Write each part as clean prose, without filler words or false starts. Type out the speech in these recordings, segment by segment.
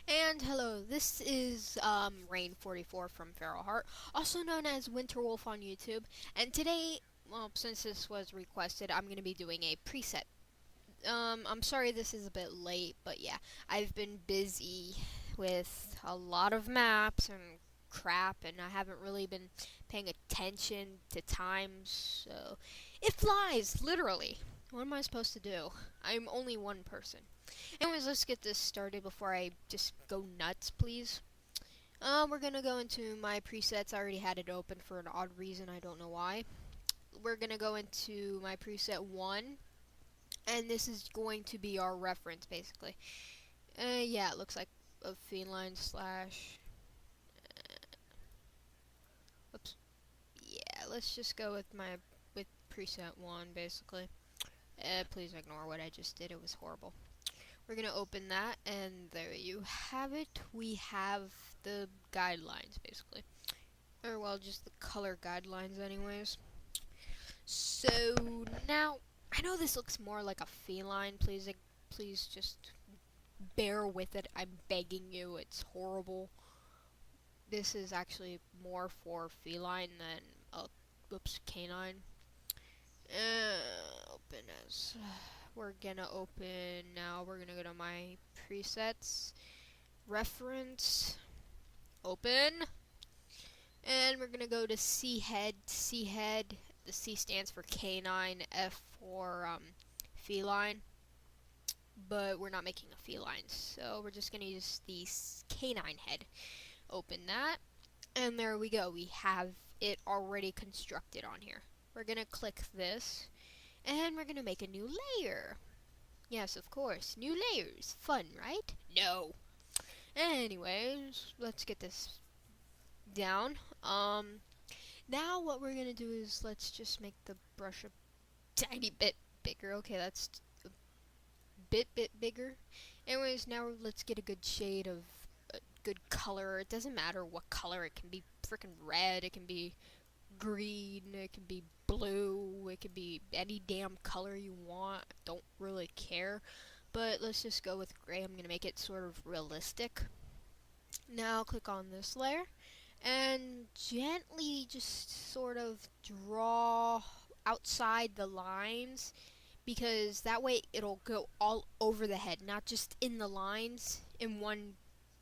And hello, this is Rain44 from Feral Heart, also known as Winterwolf on YouTube. And today, well, since this was requested, I'm going to be doing a preset. I'm sorry this is a bit late, but yeah, I've been busy with a lot of maps and crap, and I haven't really been paying attention to times, so it flies, literally. What am I supposed to do? I'm only one person. Anyways, let's get this started before I just go nuts, please. We're gonna go into my presets. I already had it open for an odd reason. I don't know why. We're gonna go into my preset 1, and this is going to be our reference, basically. Yeah, it looks like a feline slash. Oops. Yeah, let's just go with with preset 1, basically. Please ignore what I just did. It was horrible. We're gonna open that, and there you have it. We have the guidelines, basically. Or, well, just the color guidelines, anyways. So, now, I know this looks more like a feline. Please just bear with it. I'm begging you. It's horrible. This is actually more for feline than, canine. Open as. We're gonna open now. We're gonna go to my presets. Reference, open, and we're gonna go to C head. C head. The C stands for canine, F for feline, but we're not making a feline, so we're just gonna use the canine head. Open that, and there we go. We have it already constructed on here. We're gonna click this, and we're gonna make a new layer. Yes, of course, new layers. Fun, right? No. Anyways, let's get this down. Now what we're gonna do is let's just make the brush a tiny bit bigger. Okay, that's a bit bigger. Anyways, now let's get a good shade of a good color. It doesn't matter what color. It can be freaking red. It can be green. It can be blue. It can be any damn color you want. Don't really care. But let's just go with gray. I'm gonna make it sort of realistic. Now click on this layer and gently just sort of draw outside the lines, because that way it'll go all over the head, not just in the lines in one.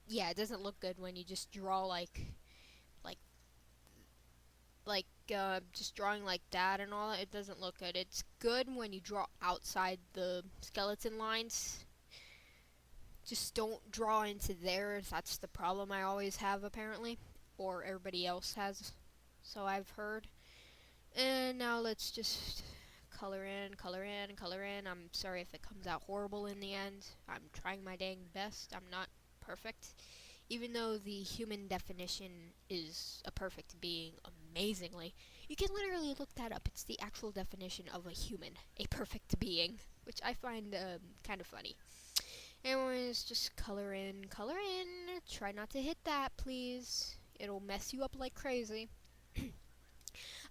Yeah, it doesn't look good when you just draw like just drawing like that and all that. It doesn't look good. It's good when you draw outside the skeleton lines. Just don't draw into there. That's the problem I always have, apparently, or everybody else has, so I've heard. And now let's just color in, color in, color in. I'm sorry if it comes out horrible in the end. I'm trying my dang best. I'm not perfect. Even though the human definition is a perfect being amazingly, you can literally look that up. It's the actual definition of a human, a perfect being, which I find kind of funny. Anyways, just color in, color in. Try not to hit that, please. It'll mess you up like crazy.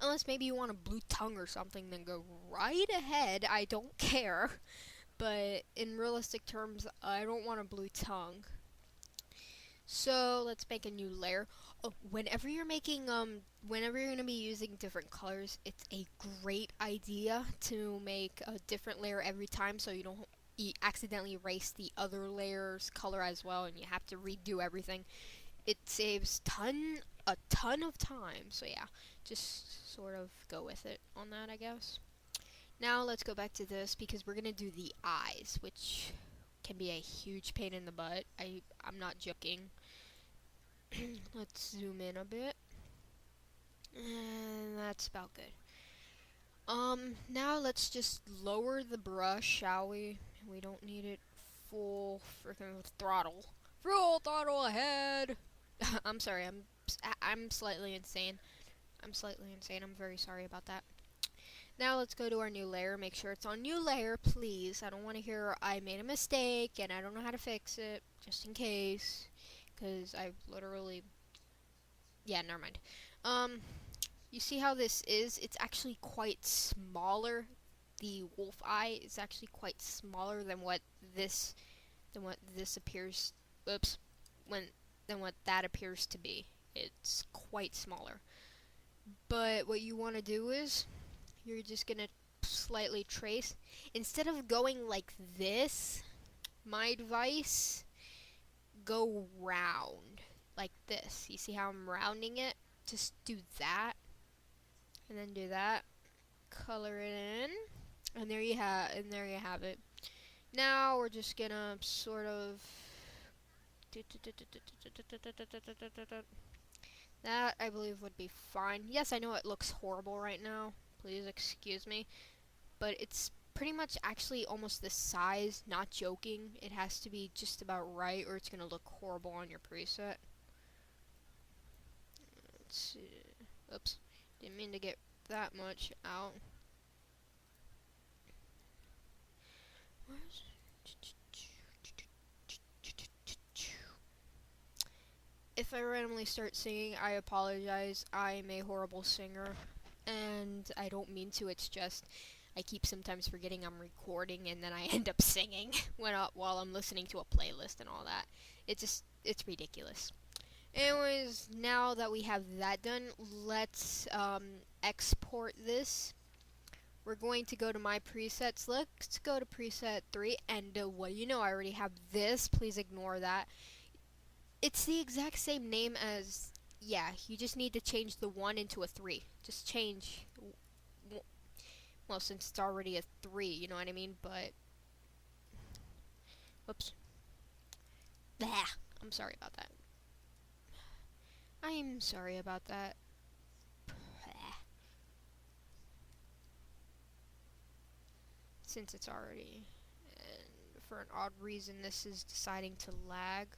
Unless maybe you want a blue tongue or something, then go right ahead. I don't care. But in realistic terms, I don't want a blue tongue. So let's make a new layer. Oh, whenever you're gonna be using different colors, it's a great idea to make a different layer every time, so you don't accidentally erase the other layer's color as well, and you have to redo everything. It saves a ton of time. So yeah, just sort of go with it on that, I guess. Now let's go back to this because we're gonna do the eyes, which can be a huge pain in the butt. I'm not joking. Let's zoom in a bit. And that's about good. Now let's just lower the brush, shall we? We don't need it full freaking throttle. Full throttle ahead. I'm sorry. I'm slightly insane. I'm slightly insane. I'm very sorry about that. Now let's go to our new layer. Make sure it's on new layer, please. I don't want to hear I made a mistake and I don't know how to fix it, just in case. Because I've literally... Yeah, never mind. You see how this is? It's actually quite smaller. The wolf eye is actually quite smaller than what this appears. Oops. when than what that appears to be. It's quite smaller. But what you want to do is you're just gonna slightly trace. Instead of going like this, my advice, go round like this. You see how I'm rounding it? Just do that, and then do that. Color it in, and there you have it. Now we're just gonna sort of that I believe would be fine. Yes, I know it looks horrible right now. Please excuse me, but it's pretty much actually almost the size. Not joking. It has to be just about right, or it's gonna look horrible on your preset. Let's see. Oops, didn't mean to get that much out. If I randomly start singing, I apologize. I'm a horrible singer, and I don't mean to. It's just I keep sometimes forgetting I'm recording, and then I end up singing while I'm listening to a playlist and all that. It's ridiculous. Anyways, now that we have that done, let's export this. We're going to go to my presets. Let's go to preset 3, and well, you know I already have this. Please ignore that. It's the exact same name as, yeah, you just need to change the 1 into a 3. Just change, well, since it's already a 3, you know what I mean? But, whoops. Bah, I'm sorry about that. I'm sorry about that. Since it's already, and for an odd reason, this is deciding to lag.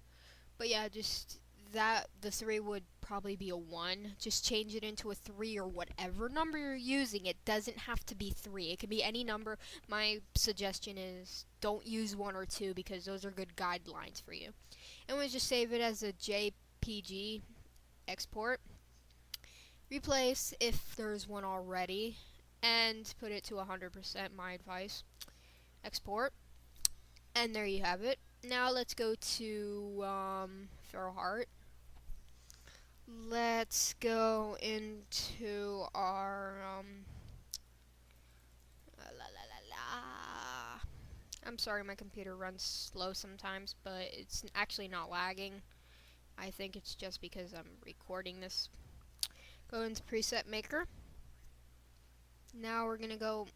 But yeah, just that the 3 would probably be a 1. Just change it into a 3 or whatever number you're using. It doesn't have to be 3. It can be any number. My suggestion is don't use 1 or 2 because those are good guidelines for you. And we just save it as a JPG export. Replace if there's one already and put it to 100%, my advice. Export. And there you have it. Now let's go to Feral Heart. Let's go into our I'm sorry, my computer runs slow sometimes, but it's actually not lagging. I think it's just because I'm recording this. Go into Preset Maker. Now we're gonna go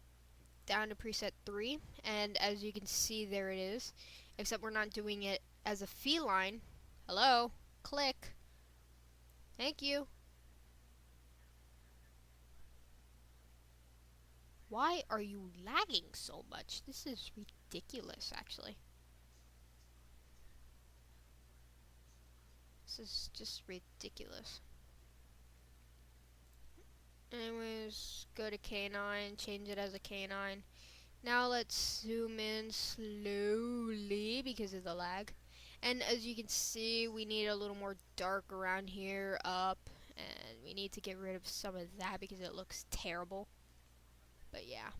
down to preset 3, and as you can see, there it is, except we're not doing it as a feline. Hello, click. Thank you. Why are you lagging so much? This is ridiculous, actually. This is just ridiculous. Anyways, go to K9, change it as a K9. Now let's zoom in slowly because of the lag. And as you can see, we need a little more dark around here, up, and we need to get rid of some of that because it looks terrible. But yeah.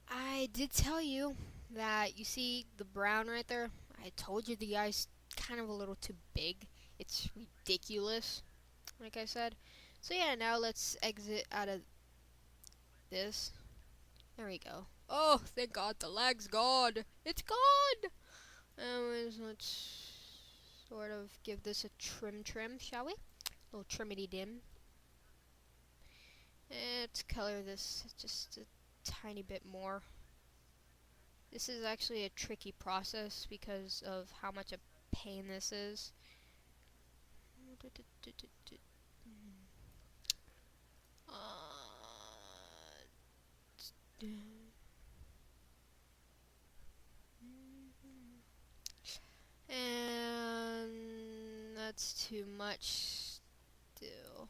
I did tell you that, you see the brown right there? I told you the eye's kind of a little too big. It's ridiculous, like I said. So yeah, now let's exit out of this. There we go. Oh, thank God, the lag's gone. It's gone! Anyways, let's sort of give this a trim, shall we? A little trimmity dim. Let's color this just a tiny bit more. This is actually a tricky process because of how much a pain this is. And that's too much still.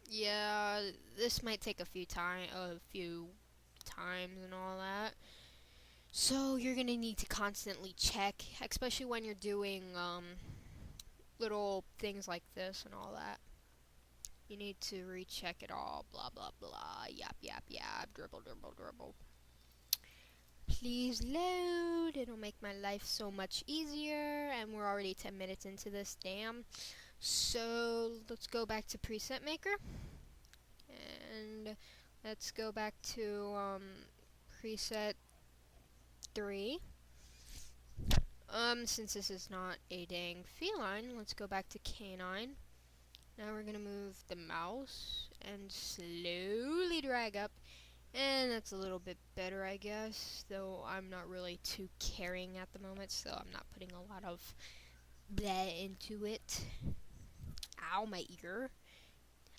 Yeah, this might take a few times and all that. So you're gonna need to constantly check, especially when you're doing little things like this and all that. You need to recheck it all, blah blah blah, yap yap yap, dribble dribble dribble. Please load. It'll make my life so much easier. And we're already 10 minutes into this. Damn. So let's go back to preset maker. And let's go back to preset 3. Since this is not a dang feline, let's go back to canine. Now we're gonna move the mouse and slowly drag up. And that's a little bit better, I guess, though I'm not really too caring at the moment, so I'm not putting a lot of bleh into it. Ow, my ear.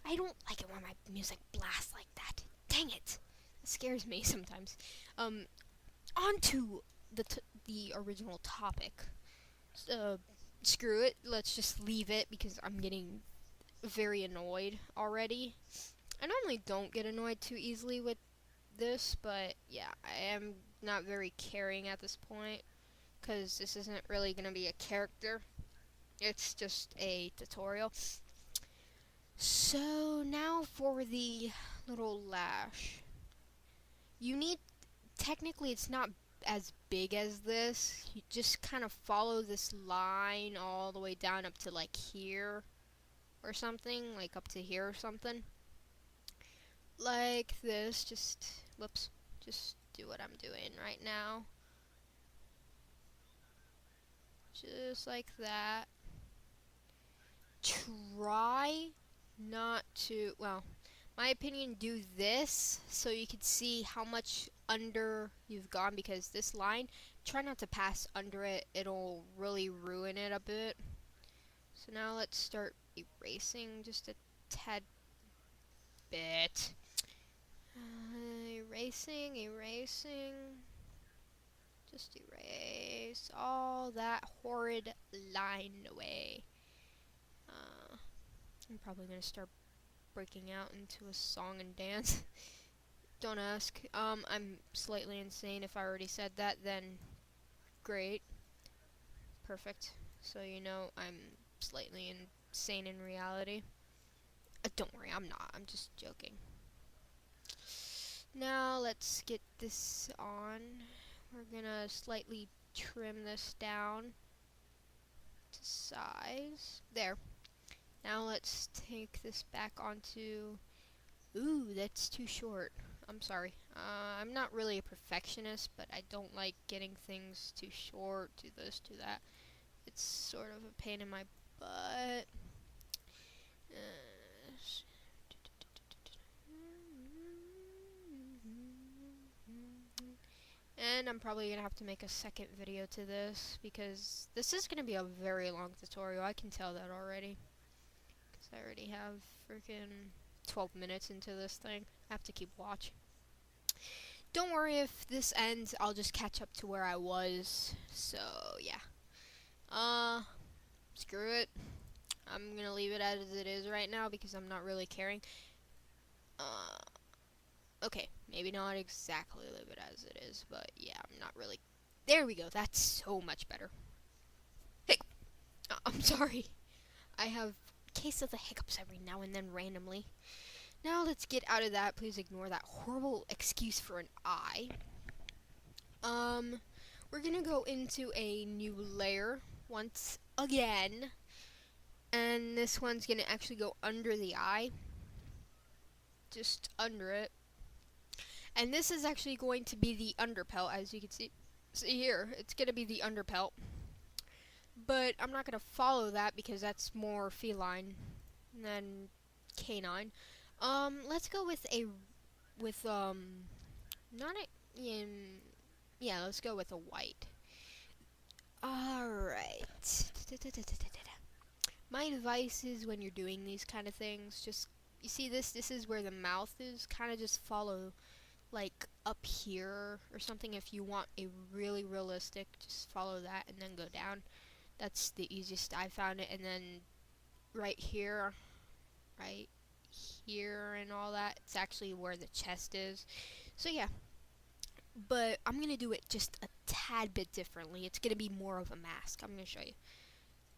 I don't like it when my music blasts like that. Dang it. It scares me sometimes. On to the original topic. Screw it. Let's just leave it because I'm getting very annoyed already. I normally don't get annoyed too easily with this, but yeah, I am not very caring at this point because this isn't really going to be a character. It's just a tutorial. So now for the little lash. You need, technically it's not as big as this. You just kind of follow this line all the way down up to like here or something, like up to here or something. Like this, just do what I'm doing right now. Just like that. Try not to, well, my opinion, do this so you can see how much under you've gone, because this line, try not to pass under it. It'll really ruin it a bit. So now let's start erasing just a tad bit. Erasing. Just erase all that horrid line away. I'm probably gonna start breaking out into a song and dance. Don't ask. I'm slightly insane. If I already said that, then great. Perfect. So you know I'm slightly insane in reality. Don't worry, I'm not. I'm just joking. Now let's get this on. We're gonna slightly trim this down to size. There. Now let's take this back onto... Ooh, that's too short. I'm sorry. I'm not really a perfectionist, but I don't like getting things too short, do this, do that. It's sort of a pain in my butt. And I'm probably going to have to make a second video to this, because this is going to be a very long tutorial. I can tell that already. Because I already have freaking 12 minutes into this thing. I have to keep watch. Don't worry if this ends, I'll just catch up to where I was. So, yeah. Screw it. I'm going to leave it as it is right now because I'm not really caring. Okay, maybe not exactly leave it as it is, but yeah, I'm not really... There we go, that's so much better. Hey! I'm sorry. I have a case of the hiccups every now and then randomly. Now let's get out of that. Please ignore that horrible excuse for an eye. We're gonna go into a new layer once again. And this one's gonna actually go under the eye. Just under it. And this is actually going to be the underpelt, as you can see here. It's going to be the underpelt. But I'm not going to follow that because that's more feline than canine. Let's go with let's go with a white. Alright. My advice is when you're doing these kind of things, just, you see this is where the mouth is, kind of just follow like up here or something. If you want a really realistic, just follow that and then go down. That's the easiest I found it. And then right here and all that, it's actually where the chest is. So yeah, but I'm gonna do it just a tad bit differently. It's gonna be more of a mask. I'm gonna show you.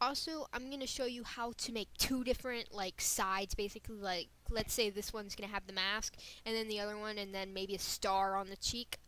Also, I'm going to show you how to make two different, like, sides, basically. Like, let's say this one's going to have the mask, and then the other one, and then maybe a star on the cheek.